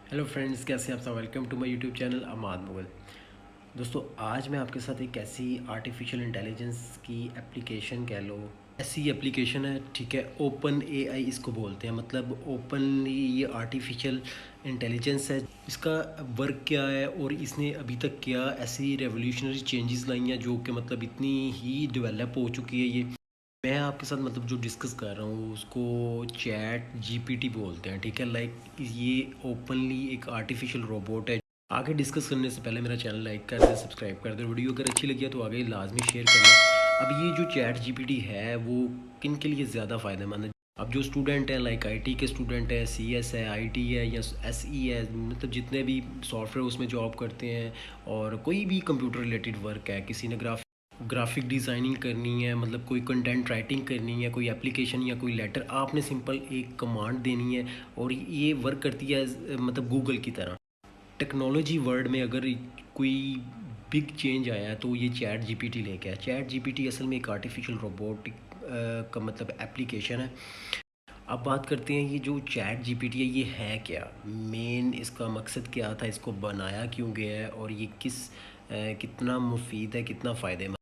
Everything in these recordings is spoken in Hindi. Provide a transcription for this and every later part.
हेलो फ्रेंड्स, कैसे हैं आप सब। Welcome to my YouTube channel Amad Mughal. दोस्तों, आज मैं आपके साथ एक ऐसी आर्टिफिशियल इंटेलिजेंस की एप्लीकेशन कह लो, ऐसी एप्लीकेशन है, ठीक है। ओपन एआई इसको बोलते हैं। मतलब ओपनली ये आर्टिफिशियल इंटेलिजेंस है। इसका वर्क क्या है और इसने अभी तक क्या ऐसी रेवोल्यूशनरी चेंजेस लाई हैं जो कि मतलब इतनी ही डेवलप हो चुकी है। ये मैं आपके साथ मतलब जो डिस्कस कर रहा हूँ उसको चैट जीपीटी बोलते हैं, ठीक है। लाइक ये ओपनली एक आर्टिफिशियल रोबोट है। आगे डिस्कस करने से पहले मेरा चैनल लाइक कर दें, सब्सक्राइब कर दें। वीडियो अगर अच्छी लगी है तो आगे लाजमी शेयर करना। अब ये जो चैट जीपीटी है वो किन के लिए ज़्यादा फ़ायदेमंद है। अब जो स्टूडेंट हैं, लाइक आईटी के स्टूडेंट है, सीएस है, आईटी है या एसई है, मतलब जितने भी सॉफ्टवेयर उसमें जॉब करते हैं और कोई भी कंप्यूटर रिलेटेड वर्क है, किसी ने ग्राफिक डिज़ाइनिंग करनी है, मतलब कोई कंटेंट राइटिंग करनी है, कोई एप्लीकेशन या कोई लेटर, आपने सिंपल एक कमांड देनी है और ये वर्क करती है मतलब गूगल की तरह। टेक्नोलॉजी वर्ल्ड में अगर कोई बिग चेंज आया है तो ये चैट जीपीटी लेके आया। चैट जीपीटी असल में एक आर्टिफिशियल रोबोटिक का मतलब एप्लीकेशन है। अब बात करते हैं ये जो चैट जीपीटी है ये है क्या, मेन इसका मकसद क्या था, इसको बनाया क्यों गया है और ये कितना मुफीद है, कितना फ़ायदेमंद।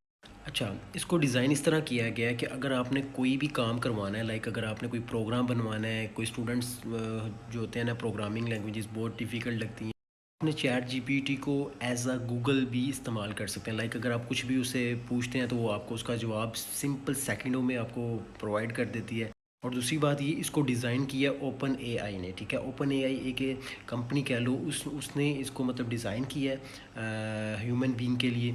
अच्छा, इसको डिज़ाइन इस तरह किया गया है कि अगर आपने कोई भी काम करवाना है, लाइक अगर आपने कोई प्रोग्राम बनवाना है, कोई स्टूडेंट्स जो होते हैं ना, प्रोग्रामिंग लैंग्वेजेस बहुत डिफ़िकल्ट लगती हैं, अपने चैट जीपीटी को एज अ गूगल भी इस्तेमाल कर सकते हैं। लाइक अगर आप कुछ भी उसे पूछते हैं तो वो आपको उसका जवाब सिंपल सेकंडों में आपको प्रोवाइड कर देती है। और दूसरी बात, ये इसको डिज़ाइन किया ओपन एआई ने, ठीक है। ओपन एआई एक कंपनी कह लो, उसने इसको मतलब डिज़ाइन किया है ह्यूमन बीइंग के लिए।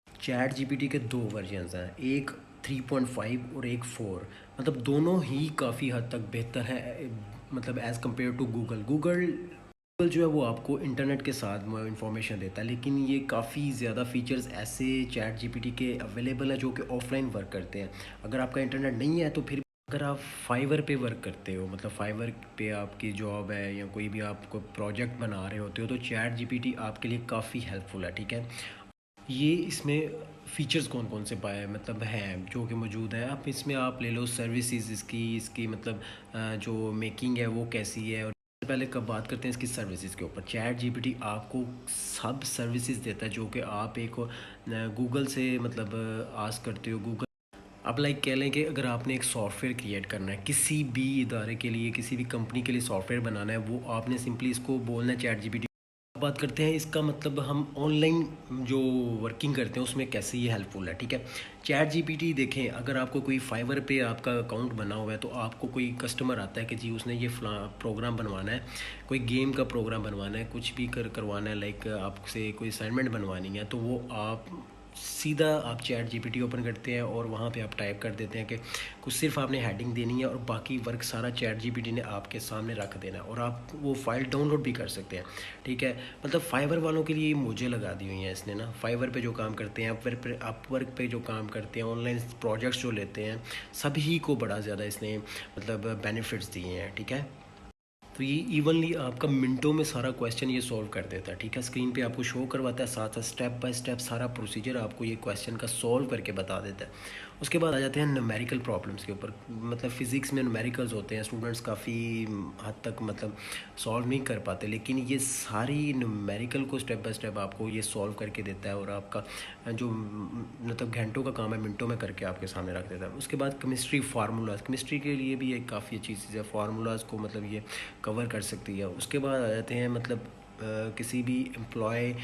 चैट जीपीटी के दो वर्जन्स हैं, एक 3.5 और एक 4। मतलब दोनों ही काफ़ी हद तक बेहतर है, मतलब एज़ कम्पेयर टू गूगल जो है वो आपको इंटरनेट के साथ इंफॉर्मेशन देता है, लेकिन ये काफ़ी ज़्यादा फीचर्स ऐसे चैट जीपीटी के अवेलेबल हैं जो कि ऑफलाइन वर्क करते हैं। अगर आपका इंटरनेट नहीं है तो फिर अगर आप फाइवर पे वर्क करते हो, मतलब फाइवर पे आपकी जॉब है या कोई भी आप कोई प्रोजेक्ट बना रहे होते हो, तो चैट जीपीटी आपके लिए काफ़ी हेल्पफुल है, ठीक है। ये इसमें फ़ीचर्स कौन कौन से पाए मतलब हैं जो कि मौजूद हैं। आप इसमें आप ले लो सर्विसेज इसकी इसकी मतलब जो मेकिंग है वो कैसी है। और सबसे पहले कब बात करते हैं इसकी सर्विसेज के ऊपर, चैट जीपीटी आपको सब सर्विसेज देता है जो कि आप एक गूगल से मतलब आस्क करते हो। गूगल, अब लाइक कह लें कि अगर आपने एक सॉफ्टवेयर क्रिएट करना है किसी भी इदारे के लिए, किसी भी कंपनी के लिए सॉफ्टवेयर बनाना है, वो आपने सिंपली इसको बोलना है चैट जीपीटी। बात करते हैं इसका मतलब हम ऑनलाइन जो वर्किंग करते हैं उसमें कैसे ये हेल्पफुल है, ठीक है। चैट जीपीटी देखें, अगर आपको कोई फाइवर पे आपका अकाउंट बना हुआ है तो आपको कोई कस्टमर आता है कि जी उसने ये प्रोग्राम बनवाना है, कोई गेम का प्रोग्राम बनवाना है, कुछ भी करवाना है, लाइक आपसे कोई असाइनमेंट बनवानी है, तो वो आप सीधा आप चैट जीपीटी ओपन करते हैं और वहाँ पे आप टाइप कर देते हैं कि कुछ सिर्फ आपने हेडिंग देनी है और बाकी वर्क सारा चैट जीपीटी ने आपके सामने रख देना है और आप वो फाइल डाउनलोड भी कर सकते हैं, ठीक है। मतलब फाइवर वालों के लिए मुझे लगा दी हुई हैं इसने ना, फाइवर पे जो काम करते हैं, अपवर्क पे जो काम करते हैं, ऑनलाइन प्रोजेक्ट्स जो लेते हैं, सभी को बड़ा ज़्यादा इसने मतलब बेनिफिट्स दिए हैं, ठीक है। तो ये इवनली आपका मिनटों में सारा क्वेश्चन ये सॉल्व कर देता है, ठीक है। स्क्रीन पे आपको शो करवाता है, साथ साथ स्टेप बाय स्टेप सारा प्रोसीजर आपको ये क्वेश्चन का सॉल्व करके बता देता है। उसके बाद आ जाते हैं न्यूमेरिकल प्रॉब्लम्स के ऊपर। मतलब फ़िज़िक्स में न्यूमेरिकल्स होते हैं, स्टूडेंट्स काफ़ी हद तक मतलब सॉल्व नहीं कर पाते, लेकिन ये सारी न्यूमेरिकल को स्टेप बाय स्टेप आपको ये सॉल्व करके देता है और आपका जो मतलब घंटों का काम है मिनटों में करके आपके सामने रख देता है। उसके बाद केमिस्ट्री फार्मूलाज, केमिस्ट्री के लिए भी एक काफ़ी अच्छी चीज़ है, फार्मूलाज को मतलब ये कवर कर सकती है। उसके बाद आ जाते हैं मतलब किसी भी एम्प्लॉय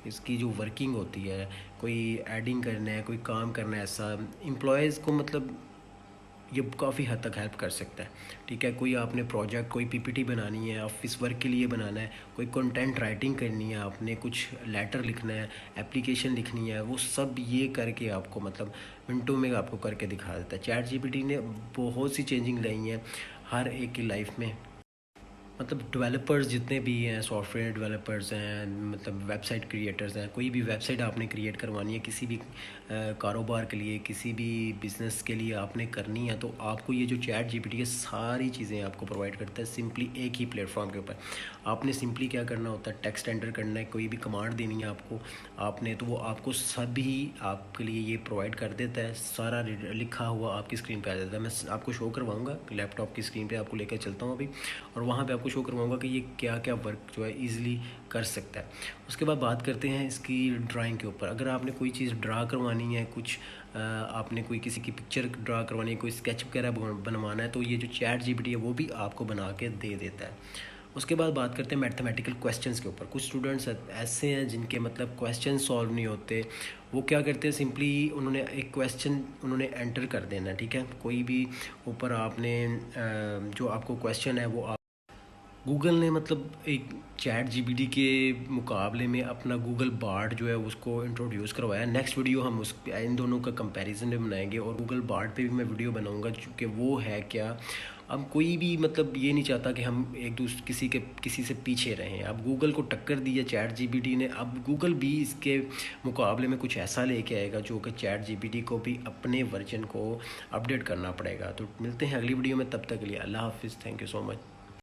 इसकी जो वर्किंग होती है, कोई एडिंग करना है, कोई काम करना है, ऐसा एम्प्लॉयज़ को मतलब ये काफ़ी हद तक हेल्प कर सकता है, ठीक है। कोई आपने प्रोजेक्ट, कोई पीपीटी बनानी है, ऑफिस वर्क के लिए बनाना है, कोई कंटेंट राइटिंग करनी है, आपने कुछ लेटर लिखना है, एप्लीकेशन लिखनी है, वो सब ये करके आपको मतलब मिनटों में आपको करके दिखा देता है। चैट जीपीटी ने बहुत सी चेंजिंग लाई हैं हर एक की लाइफ में। मतलब डेवलपर्स जितने भी हैं, सॉफ्टवेयर डेवलपर्स हैं, मतलब वेबसाइट क्रिएटर्स हैं, कोई भी वेबसाइट आपने क्रिएट करवानी है किसी भी कारोबार के लिए, किसी भी बिज़नेस के लिए आपने करनी है, तो आपको ये जो चैट जीपीटी है सारी चीज़ें आपको प्रोवाइड करता है सिंपली एक ही प्लेटफॉर्म के ऊपर। आपने सिंपली क्या करना होता है, टेक्स्ट एंटर करना है, कोई भी कमांड देनी है आपको, आपने तो वो आपको सभी आपके लिए ये प्रोवाइड कर देता है, सारा लिखा हुआ आपकी स्क्रीन पे आ जाता है। मैं आपको शो करवाऊँगा, लैपटॉप की स्क्रीन पे आपको लेकर चलता हूँ अभी और वहाँ पे आपको शो करवाऊँगा कि ये क्या क्या वर्क जो है ईज़िली कर सकता है। उसके बाद बात करते हैं इसकी ड्राइंग के ऊपर। अगर आपने कोई चीज़ ड्रा करवानी है, कुछ आपने कोई किसी की पिक्चर ड्रा करवानी है, कोई स्केच वगैरह बनवाना है, तो ये जो चैट जीपीटी है वो भी आपको बना के दे देता है। उसके बाद बात करते हैं मैथमेटिकल क्वेश्चंस के ऊपर। कुछ स्टूडेंट्स ऐसे हैं जिनके मतलब क्वेश्चन सॉल्व नहीं होते। वो क्या करते हैं, सिंपली उन्होंने एक क्वेश्चन उन्होंने एंटर कर देना, ठीक है। कोई भी ऊपर आपने जो आपको क्वेश्चन है वो गूगल ने मतलब एक चैट जीपीटी के मुकाबले में अपना गूगल बार्ड जो है उसको इंट्रोड्यूस करवाया। नेक्स्ट वीडियो हम उस इन दोनों का कंपैरिजन में बनाएंगे और गूगल बार्ड पे भी मैं वीडियो बनाऊंगा, क्योंकि वो है क्या। अब कोई भी मतलब ये नहीं चाहता कि हम एक दूसरे किसी से पीछे रहें। अब गूगल को टक्कर दी है चैट जीपीटी ने, अब गूगल भी इसके मुकाबले में कुछ ऐसा लेके आएगा जो कि चैट जीपीटी को भी अपने वर्जन को अपडेट करना पड़ेगा। तो मिलते हैं अगली वीडियो में, तब तक के लिए अल्लाह हाफिज़, थैंक यू सो मच।